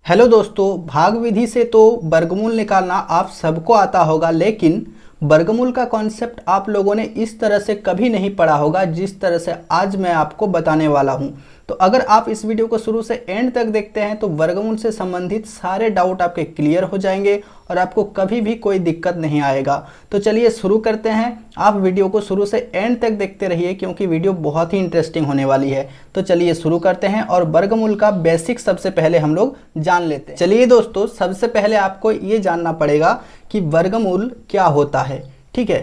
Hello दोस्तों, भाग विधि से तो वर्गमूल निकालना आप सबको आता होगा, लेकिन वर्गमूल का कॉन्सेप्ट आप लोगों ने इस तरह से कभी नहीं पढ़ा होगा जिस तरह से आज मैं आपको बताने वाला हूं। तो अगर आप इस वीडियो को शुरू से एंड तक देखते हैं तो वर्गमूल से संबंधित सारे डाउट आपके क्लियर हो जाएंगे और आपको कभी भी कोई दिक्कत नहीं आएगा। तो चलिए शुरू करते हैं। आप वीडियो को शुरू से एंड तक देखते रहिए क्योंकि वीडियो बहुत ही इंटरेस्टिंग होने वाली है। तो चलिए शुरू करते हैं और वर्गमूल का बेसिक सबसे पहले हम लोग जान लेते हैं। चलिए दोस्तों, सबसे पहले आपको ये जानना पड़ेगा कि वर्गमूल क्या होता है। ठीक है,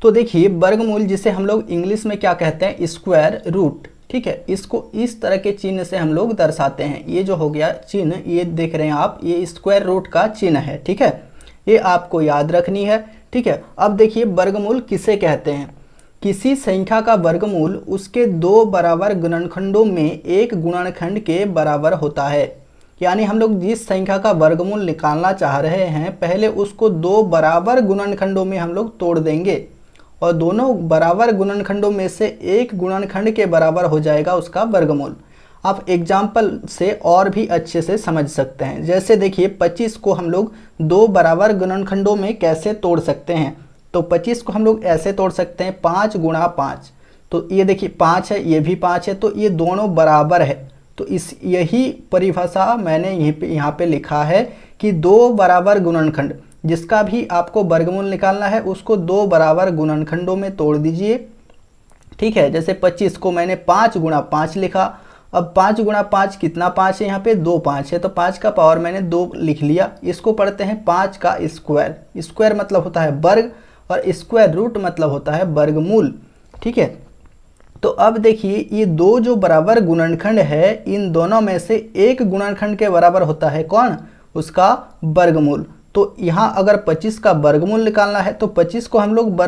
तो देखिए वर्गमूल जिसे हम लोग इंग्लिश में क्या कहते हैं, स्क्वायर रूट। ठीक है, इसको इस तरह के चिन्ह से हम लोग दर्शाते हैं। ये जो हो गया चिन्ह, ये देख रहे हैं आप, ये स्क्वायर रूट का चिन्ह है। ठीक है, ये आपको याद रखनी है। ठीक है, अब देखिए वर्गमूल किसे कहते हैं। किसी संख्या का वर्गमूल उसके दो बराबर गुणनखंडों में एक गुणनखंड के बराबर होता है। यानी हम लोग जिस संख्या का वर्गमूल निकालना चाह रहे हैं, पहले उसको दो बराबर गुणनखंडों में हम लोग तोड़ देंगे और दोनों बराबर गुणनखंडों में से एक गुणनखंड के बराबर हो जाएगा उसका वर्गमूल। आप एग्जाम्पल से और भी अच्छे से समझ सकते हैं। जैसे देखिए 25 को हम लोग दो बराबर गुणनखंडों में कैसे तोड़ सकते हैं। तो 25 को हम लोग ऐसे तोड़ सकते हैं, 5 गुणा 5। तो ये देखिए 5 है, ये भी 5 है, तो ये दोनों बराबर है। तो इस यही परिभाषा मैंने यहाँ पे लिखा है कि दो बराबर गुणनखंड, जिसका भी आपको वर्गमूल निकालना है उसको दो बराबर गुणनखंडों में तोड़ दीजिए। ठीक है, जैसे 25 को मैंने 5 गुणा 5 लिखा। अब 5 गुणा 5 कितना, 5 है, यहाँ पे 2 5 है, तो 5 का पावर मैंने 2 लिख लिया। इसको पढ़ते हैं 5 का स्क्वायर। स्क्वायर मतलब होता है वर्ग और स्क्वायर रूट मतलब होता है वर्गमूल। ठीक है, तो अब देखिए ये दो जो बराबर गुणनखंड है, इन दोनों में से एक गुणनखंड के बराबर होता है कौन, उसका वर्गमूल। तो यहाँ अगर 25 का वर्गमूल निकालना है तो 25 को हम लोग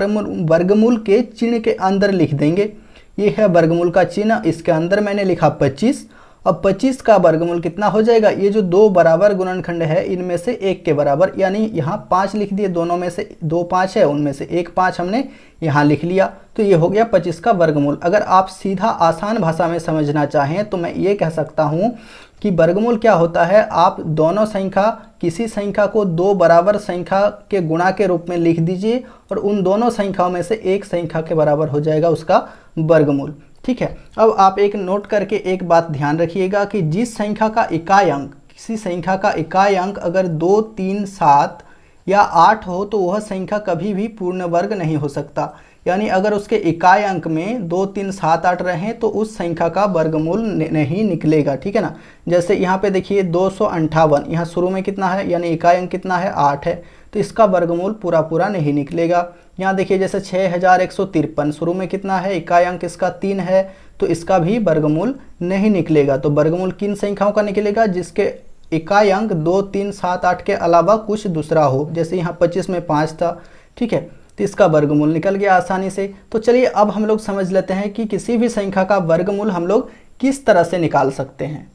वर्गमूल के चिन्ह के अंदर लिख देंगे। ये है वर्गमूल का चिन्ह, इसके अंदर मैंने लिखा 25। अब 25 का वर्गमूल कितना हो जाएगा, ये जो दो बराबर गुणनखंड है इनमें से एक के बराबर, यानी यहाँ 5 लिख दिए, दोनों में से 2 5 है, उनमें से एक 5 हमने यहाँ लिख लिया। तो ये हो गया 25 का वर्गमूल। अगर आप सीधा आसान भाषा में समझना चाहें तो मैं ये कह सकता हूँ कि वर्गमूल क्या होता है, आप दोनों संख्या, किसी संख्या को दो बराबर संख्या के गुणा के रूप में लिख दीजिए और उन दोनों संख्याओं में से एक संख्या के बराबर हो जाएगा उसका वर्गमूल। ठीक है, अब आप एक नोट करके एक बात ध्यान रखिएगा कि जिस संख्या का इकाई अंक, किसी संख्या का इकाई अंक अगर 2 3 7 या 8 हो तो वह संख्या कभी भी पूर्ण वर्ग नहीं हो सकता। यानी अगर उसके इकाई अंक में 2 3 7 8 रहें तो उस संख्या का वर्गमूल नहीं निकलेगा। ठीक है ना, जैसे यहाँ पे देखिए 258, यहाँ शुरू में कितना है, यानी इकाई अंक कितना है, 8 है, तो इसका वर्गमूल पूरा नहीं निकलेगा। यहाँ देखिए जैसे 6153, शुरू में कितना है, इकाई अंक इसका 3 है, तो इसका भी वर्गमूल नहीं निकलेगा। तो वर्गमूल किन संख्याओं का निकलेगा, जिसके इकाई अंक 2 3 7 8 के अलावा कुछ दूसरा हो। जैसे यहाँ 25 में 5 था। ठीक है, तो इसका वर्गमूल निकल गया आसानी से। तो चलिए अब हम लोग समझ लेते हैं कि किसी भी संख्या का वर्गमूल हम लोग किस तरह से निकाल सकते हैं।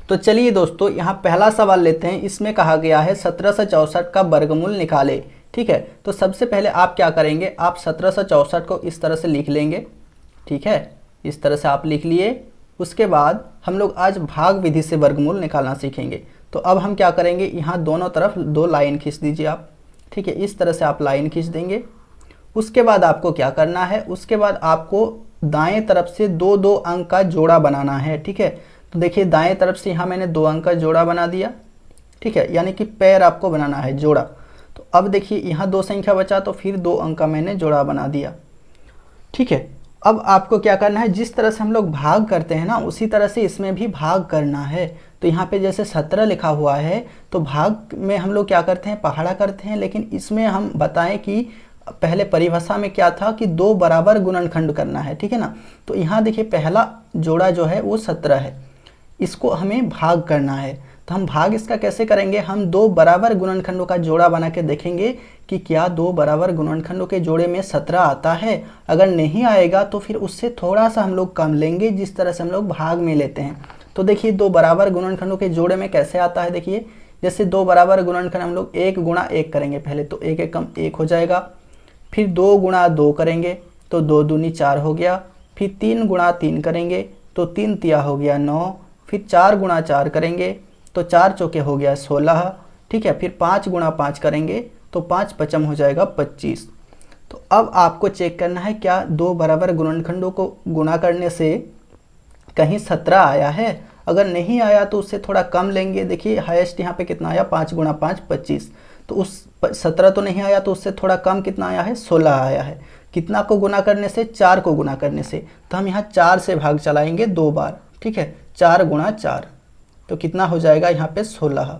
तो चलिए दोस्तों, यहाँ पहला सवाल लेते हैं। इसमें कहा गया है 1764 का वर्गमूल निकाले। ठीक है, तो सबसे पहले आप क्या करेंगे, आप 1764 को इस तरह से लिख लेंगे। ठीक है, इस तरह से आप लिख लिए। उसके बाद हम लोग आज भाग विधि से वर्गमूल निकालना सीखेंगे। तो अब हम क्या करेंगे, यहाँ दोनों तरफ 2 लाइन खींच दीजिए आप। ठीक है, इस तरह से आप लाइन खींच देंगे। उसके बाद आपको क्या करना है, उसके बाद आपको दाएं तरफ से 2 अंक का जोड़ा बनाना है। ठीक है, तो देखिए दाएं तरफ से यहाँ मैंने 2 अंक का जोड़ा बना दिया। ठीक है, यानी कि पैर आपको बनाना है, जोड़ा। तो अब देखिए यहाँ 2 संख्या बचा, तो फिर 2 अंक का मैंने जोड़ा बना दिया। ठीक है, अब आपको क्या करना है, जिस तरह से हम लोग भाग करते हैं ना, उसी तरह से इसमें भी भाग करना है। तो यहाँ पे जैसे 17 लिखा हुआ है, तो भाग में हम लोग क्या करते हैं, पहाड़ा करते हैं, लेकिन इसमें हम बताएं कि पहले परिभाषा में क्या था कि 2 बराबर गुणनखंड करना है। ठीक है ना, तो यहाँ देखिए पहला जोड़ा जो है वो 17 है, इसको हमें भाग करना है। तो हम भाग इसका कैसे करेंगे, हम 2 बराबर गुणनखंडों का जोड़ा बना के देखेंगे कि क्या 2 बराबर गुणनखंडों के जोड़े में 17 आता है। अगर नहीं आएगा तो फिर उससे थोड़ा सा हम लोग कम लेंगे, जिस तरह से हम लोग भाग में लेते हैं। तो देखिए 2 बराबर गुणनखंडों के जोड़े में कैसे आता है, देखिए जैसे 2 बराबर गुणनखंड हम लोग 1 गुणा 1 करेंगे पहले, तो 1 कम 1 हो जाएगा। फिर 2 गुणा 2 करेंगे तो 2 दूनी 4 हो गया। फिर 3 गुणा 3 करेंगे तो 3 तिया हो गया 9। फिर 4 गुणा 4 करेंगे तो 4 चौके हो गया 16, ठीक है। फिर 5 गुणा 5 करेंगे तो 5 पचम हो जाएगा 25। तो अब आपको चेक करना है क्या दो बराबर गुणनखंडों को गुणा करने से कहीं 17 आया है। अगर नहीं आया तो उससे थोड़ा कम लेंगे। देखिए हाईएस्ट यहाँ पे कितना आया, 5 गुणा 5 25। तो उस 17 तो नहीं आया, तो उससे थोड़ा कम कितना आया है, 16 आया है। कितना को गुना करने से, 4 को गुना करने से। तो हम यहाँ 4 से भाग चलाएंगे 2 बार, ठीक है। 4 गुणा 4 तो कितना हो जाएगा यहाँ पे 16।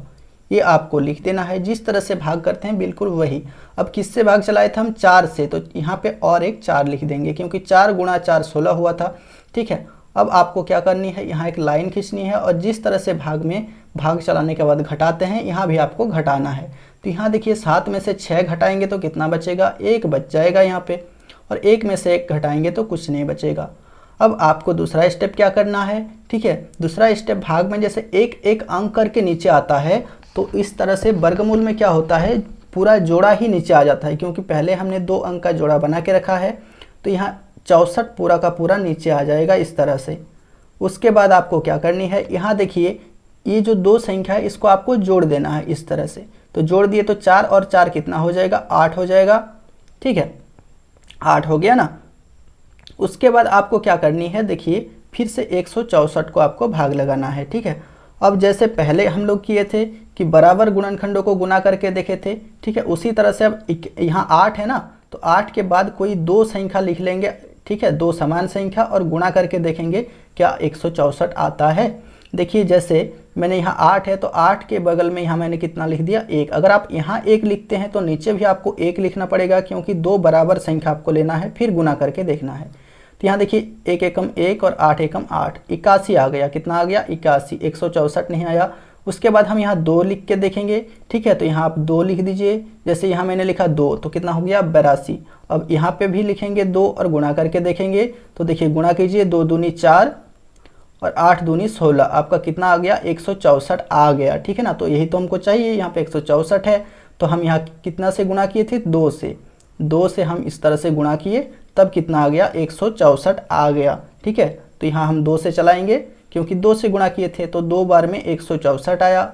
ये आपको लिख देना है, जिस तरह से भाग करते हैं बिल्कुल वही। अब किससे भाग चलाए थे हम, 4 से, तो यहाँ पे और एक 4 लिख देंगे, क्योंकि 4 गुणा 4 16 हुआ था, ठीक है। अब आपको क्या करनी है, यहाँ एक लाइन खींचनी है और जिस तरह से भाग चलाने के बाद घटाते हैं, यहाँ भी आपको घटाना है। तो यहाँ देखिए 7 में से 6 घटाएंगे तो कितना बचेगा, 1 बच जाएगा यहाँ पे, और 1 में से 1 घटाएंगे तो कुछ नहीं बचेगा। अब आपको दूसरा स्टेप क्या करना है, ठीक है। दूसरा स्टेप, भाग में जैसे एक एक अंक करके नीचे आता है, तो इस तरह से वर्गमूल में क्या होता है, पूरा जोड़ा ही नीचे आ जाता है, क्योंकि पहले हमने 2 अंक का जोड़ा बना के रखा है। तो यहाँ 64 पूरा का पूरा नीचे आ जाएगा इस तरह से। उसके बाद आपको क्या करनी है, यहाँ देखिए ये जो 2 संख्या है इसको आपको जोड़ देना है इस तरह से। तो जोड़ दिए तो 4 और 4 कितना हो जाएगा, 8 हो जाएगा, ठीक है। 8 हो गया ना। उसके बाद आपको क्या करनी है, देखिए फिर से 164 को आपको भाग लगाना है, ठीक है। अब जैसे पहले हम लोग किए थे कि बराबर गुणनखंडों को गुना करके देखे थे, ठीक है, उसी तरह से अब यहाँ 8 है ना, तो 8 के बाद कोई 2 संख्या लिख लेंगे, ठीक है, 2 समान संख्या, और गुणा करके देखेंगे क्या 164 आता है। देखिए जैसे मैंने यहाँ 8 है तो 8 के बगल में यहाँ मैंने कितना लिख दिया, 1। अगर आप यहाँ 1 लिखते हैं तो नीचे भी आपको 1 लिखना पड़ेगा, क्योंकि 2 बराबर संख्या आपको लेना है, फिर गुना करके देखना है। तो यहाँ देखिए 1 एकम 1 और 8 एकम 8, 81 आ गया। कितना आ गया, 81। 164 नहीं आया। उसके बाद हम यहाँ 2 लिख के देखेंगे, ठीक है। तो यहाँ आप 2 लिख दीजिए, जैसे यहाँ मैंने लिखा 2 तो कितना हो गया 82। अब यहाँ पे भी लिखेंगे 2 और गुणा करके देखेंगे, तो देखिए गुणा कीजिए, 2 दूनी 4 और 8 दूनी 16, आपका कितना आ गया 164 आ गया, ठीक है ना। तो यही तो हमको चाहिए, यहाँ पे 164 है। तो हम यहाँ कितना से गुणा किए थे, 2 से। 2 से हम इस तरह से गुणा किए, तब कितना आ गया 164 आ गया, ठीक है। तो यहाँ हम 2 से चलाएंगे, क्योंकि 2 से गुणा किए थे तो 2 बार में 164 आया।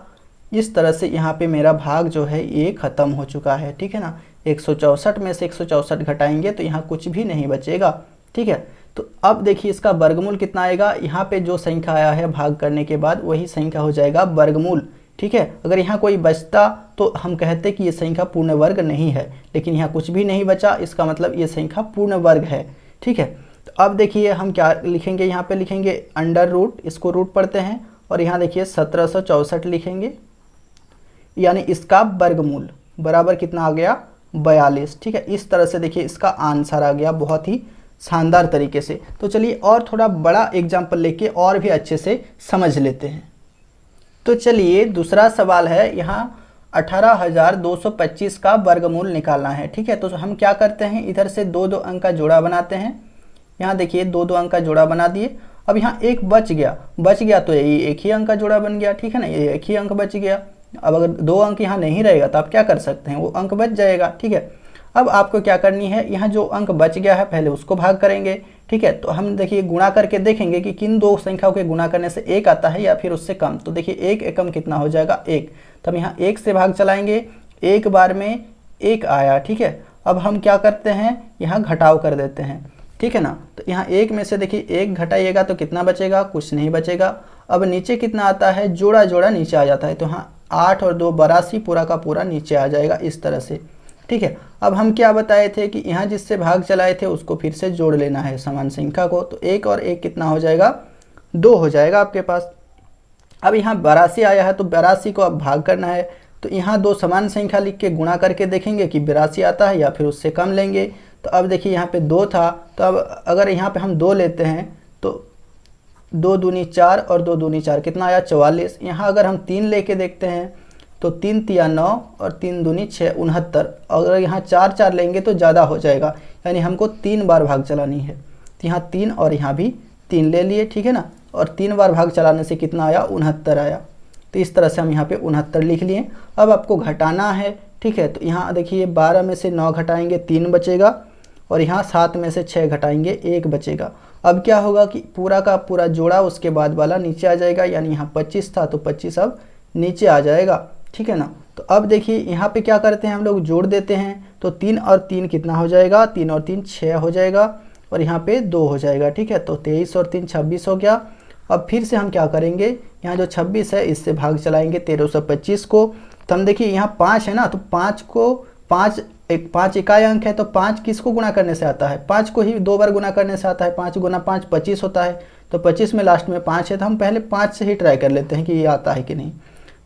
इस तरह से यहाँ पे मेरा भाग जो है ये ख़त्म हो चुका है, ठीक है ना। 164 में से 164 घटाएंगे तो यहाँ कुछ भी नहीं बचेगा, ठीक है। तो अब देखिए इसका वर्गमूल कितना आएगा, यहाँ पे जो संख्या आया है भाग करने के बाद वही संख्या हो जाएगा वर्गमूल, ठीक है। अगर यहाँ कोई बचता तो हम कहते कि ये संख्या पूर्ण वर्ग नहीं है, लेकिन यहाँ कुछ भी नहीं बचा, इसका मतलब ये संख्या पूर्ण वर्ग है, ठीक है। तो अब देखिए हम क्या लिखेंगे, यहाँ पे लिखेंगे अंडर रूट, इसको रूट पढ़ते हैं, और यहाँ देखिए 1764 लिखेंगे, यानी इसका वर्गमूल बराबर कितना आ गया 42, ठीक है। इस तरह से देखिए इसका आंसर आ गया बहुत ही शानदार तरीके से। तो चलिए और थोड़ा बड़ा एग्जाम्पल लेके और भी अच्छे से समझ लेते हैं। तो चलिए दूसरा सवाल है, यहाँ 18,225 का वर्गमूल निकालना है, ठीक है। तो हम क्या करते हैं, इधर से 2-2 अंक का जोड़ा बनाते हैं। यहाँ देखिए 2-2 अंक का जोड़ा बना दिए। अब यहाँ एक बच गया तो ये एक ही अंक का जोड़ा बन गया, ठीक है ना, ये एक ही अंक बच गया। अब अगर 2 अंक यहाँ नहीं रहेगा तो आप क्या कर सकते हैं, वो अंक बच जाएगा, ठीक है। अब आपको क्या करनी है, यहाँ जो अंक बच गया है पहले उसको भाग करेंगे, ठीक है। तो हम देखिए गुणा करके देखेंगे कि किन 2 संख्याओं के गुणा करने से 1 आता है या फिर उससे कम। तो देखिए 1 एकम कितना हो जाएगा 1, तो हम यहाँ 1 से भाग चलाएंगे, 1 बार में 1 आया, ठीक है। अब हम क्या करते हैं, यहाँ घटाव कर देते हैं, ठीक है ना। तो यहाँ 1 में से देखिए 1 घटाइएगा तो कितना बचेगा, कुछ नहीं बचेगा। अब नीचे कितना आता है, जोड़ा जोड़ा नीचे आ जाता है, तो यहाँ 8 और 2 82 पूरा का पूरा नीचे आ जाएगा इस तरह से, ठीक है। अब हम क्या बताए थे कि यहाँ जिससे भाग चलाए थे उसको फिर से जोड़ लेना है समान संख्या को। तो 1 और 1 कितना हो जाएगा, 2 हो जाएगा आपके पास। अब यहाँ 82 आया है तो 82 को अब भाग करना है। तो यहाँ 2 समान संख्या लिख के गुणा करके देखेंगे कि 82 आता है या फिर उससे कम लेंगे। तो अब देखिए यहाँ पे 2 था, तो अब अगर यहाँ पे हम 2 लेते हैं तो 2 दूनी 4 और 2 दूनी 4 कितना आया 44। यहाँ अगर हम 3 लेके देखते हैं तो 3 तिया 9 और 3 दूनी 6 69। अगर यहाँ 4 लेंगे तो ज़्यादा हो जाएगा, यानी हमको 3 बार भाग चलानी है। तो यहाँ 3 और यहाँ भी 3 ले लिए, ठीक है ना। और 3 बार भाग चलाने से कितना आया 69 आया। तो इस तरह से हम यहाँ पे 69 लिख लिए। अब आपको घटाना है, ठीक है। तो यहाँ देखिए 12 में से 9 घटाएंगे 3 बचेगा, और यहाँ 7 में से 6 घटाएंगे 1 बचेगा। अब क्या होगा कि पूरा का पूरा जोड़ा उसके बाद वाला नीचे आ जाएगा, यानी यहाँ 25 था तो 25 अब नीचे आ जाएगा, ठीक है ना। तो अब देखिए यहाँ पे क्या करते हैं हम लोग, जोड़ देते हैं। तो 3 और 3 कितना हो जाएगा, 3 और 3 6 हो जाएगा और यहाँ पे 2 हो जाएगा, ठीक है। तो 23 और 3 26 हो गया। अब फिर से हम क्या करेंगे, यहाँ जो 26 है इससे भाग चलाएंगे 1325 को। तो हम देखिए यहाँ 5 है ना, तो 5 को 5 इकाई अंक है, तो 5 किसको गुना करने से आता है, 5 को ही 2 बार गुना करने से आता है। 5 गुना 5 25 होता है। तो 25 में लास्ट में 5 है, तो हम पहले 5 से ही ट्राई कर लेते हैं कि ये आता है कि नहीं।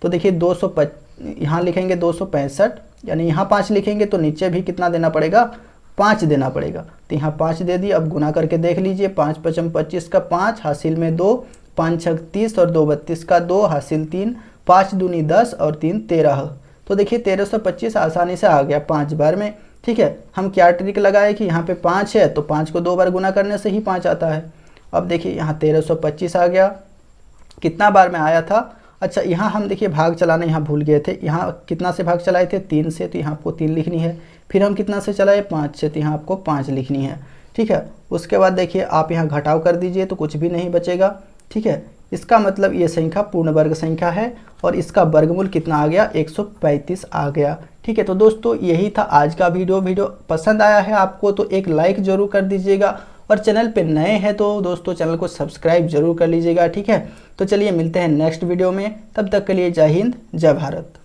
तो देखिए 200 यहाँ लिखेंगे 265, यानी यहाँ 5 लिखेंगे तो नीचे भी कितना देना पड़ेगा, 5 देना पड़ेगा। तो यहाँ 5 दे दिए। अब गुना करके देख लीजिए, 5 पचम 25 का 5 हासिल में 2, 5 छक 30 और 2 32 का 2 हासिल 3, 5 दूनी 10 और 3 13। तो देखिए 1325 आसानी से आ गया 5 बार में, ठीक है। हम क्या ट्रिक लगाए कि यहाँ पे 5 है तो 5 को 2 बार गुना करने से ही 5 आता है। अब देखिए यहाँ 1325 आ गया, कितना बार में आया था। अच्छा यहाँ हम देखिए भाग चलाना यहाँ भूल गए थे। यहाँ कितना से भाग चलाए थे, 3 से, तो यहाँ आपको 3 लिखनी है। फिर हम कितना से चलाए, 5 से, तो यहाँ आपको 5 लिखनी है, ठीक है। उसके बाद देखिए आप यहाँ घटाव कर दीजिए तो कुछ भी नहीं बचेगा, ठीक है। इसका मतलब ये संख्या पूर्ण वर्ग संख्या है और इसका वर्गमूल कितना आ गया, 135 आ गया, ठीक है। तो दोस्तों यही था आज का वीडियो पसंद आया है आपको तो एक लाइक ज़रूर कर दीजिएगा और चैनल पे नए हैं तो दोस्तों चैनल को सब्सक्राइब जरूर कर लीजिएगा, ठीक है। तो चलिए मिलते हैं नेक्स्ट वीडियो में, तब तक के लिए जय हिंद जय भारत।